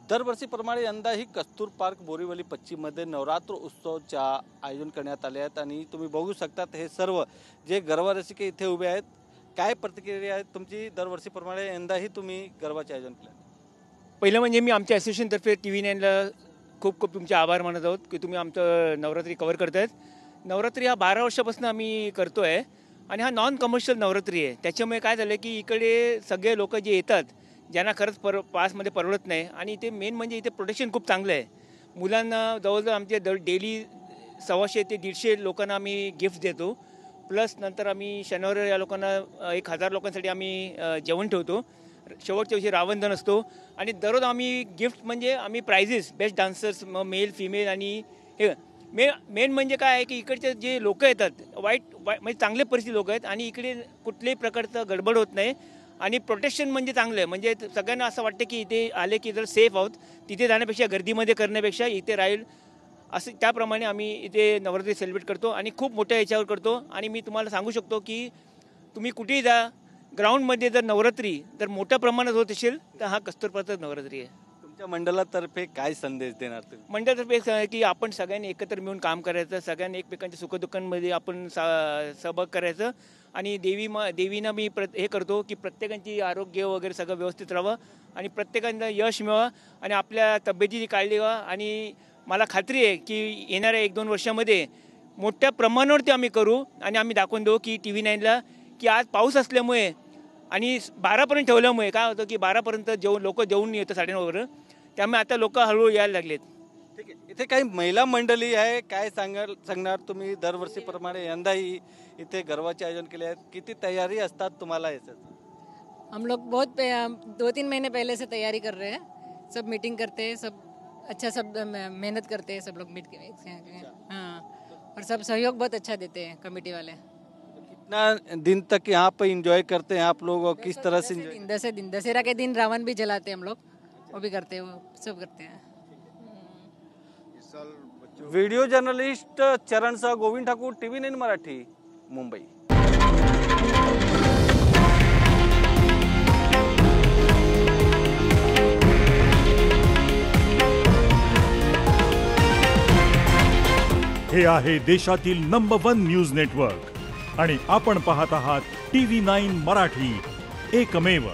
दरवर्षीप्रमाणे यंदाही कस्तूर पार्क बोरीवली पश्चिममध्ये नवरात्र उत्सवच्या आयोजन करण्यात आले आहेत आणि तुम्ही बघू शकतात हे सर्व जे गरबा रसिक इथे उभे आहेत. काय प्रतिक्रिया आहे तुमची? दरवर्षीप्रमाणे यंदाही तुम्ही गरबाचे आयोजन केले. पहिलं म्हणजे मी आमच्या असोसिएशनतर्फे TV9ला खूप खूप तुमचे आभार मानत आहोत की तुम्ही आमचं नवरात्री कव्हर करतायत. नवरात्री हा 12 वर्षापासून आम्ही करतो आहे आणि हा नॉन कमर्शियल नवरात्री आहे. त्याच्यामुळे काय झालं की इकडे सगळे लोक जे येतात ज्यांना खरंच पासमध्ये परवडत नाही आणि इथे मेन म्हणजे इथे प्रोटेक्शन खूप चांगलं आहे. मुलांना जवळजवळ आमचे डेली 100 ते 150 लोकांना आम्ही गिफ्ट देतो. प्लस नंतर आम्ही शनिवार या लोकांना 1000 लोकांसाठी आम्ही जेवण ठेवतो. शेवटच्या दिवशी रावणधन असतो आणि दररोज आम्ही गिफ्ट म्हणजे आम्ही prizes best dancers male female आणि हे मेन म्हणजे काय आहे की इकडचे जे लोक येतात वाईट म्हणजे चांगले परिस्थिती लोक आहेत आणि इकडे कुठल्याही प्रकारचं गडबड होत नाही आणि प्रोटेक्शन म्हणजे चांगलं आहे. म्हणजे सगळ्यांना असं वाटतं की इथे आले की जर सेफ आहोत, तिथे जाण्यापेक्षा गर्दीमध्ये करण्यापेक्षा इथे राहील असं त्याप्रमाणे आम्ही इथे नवरात्री सेलिब्रेट करतो आणि खूप मोठ्या याच्यावर करतो. आणि मी तुम्हाला सांगू शकतो की तुम्ही कुठेही जा ग्राउंडमध्ये जर नवरात्री जर मोठ्या प्रमाणात होत असेल तर हा कस्तूर पार्क नवरात्री आहे. तुमच्या मंडळातर्फे काय संदेश देणार तुम्ही? मंडळातर्फे की आपण सगळ्यांनी एकत्र मिळून काम करायचं, सगळ्यांनी एकमेकांच्या सुखदुःखांमध्ये आपण सहभाग करायचं आणि देवीनं मी हे करतो की प्रत्येकांची आरोग्य वगैरे सगळं व्यवस्थित राहावं आणि प्रत्येकांना यश मिळावं आणि आपल्या तब्येतीची काळजी घ्यावा. आणि मला खात्री आहे की येणाऱ्या 1-2 वर्षामध्ये मोठ्या प्रमाणावरती आम्ही करू आणि आम्ही दाखवून देऊ की TV9ला की आज पाऊस असल्यामुळे आणि 12पर्यंत ठेवल्यामुळे काय होतं की 12पर्यंत लोक जेवून येतं 9:30 त्यामुळे आता लोक हळूहळू यायला लागलेत. ठीक आहे. इथे काही महिला मंडळी आहे, काय सांगणार तुम्ही? दरवर्षीप्रमाणे यंदाही इथे गरबाचे आयोजन केले आहेत. किती तयारी असतात तुम्हाला याचं? हम लोग बहुत 2-3 महीने पहले से तैयारी कर रहे हैं. सब मीटिंग करते हैं, सब अच्छा सब मेहनत करते हैं सब लोग मिल के. हाँ, और सब सहयोग बहुत अच्छा देते हैं कमेटी वाले. कितना दिन तक यहाँ पे एंजॉय करते हैं आप लोग और किस तरह से? 10 दिन दशहरा के दिन रावण भी जलाते हैं हम लोग, वो भी करते हैं, वो सब करते हैं. व्हिडिओ जर्नलिस्ट चरणसह गोविंद ठाकूर, TV9 मराठी, मुंबई. हे आहे देशातील नंबर 1 न्यूज नेटवर्क आणि आपण पाहत आहात TV9 मराठी, एकमेव.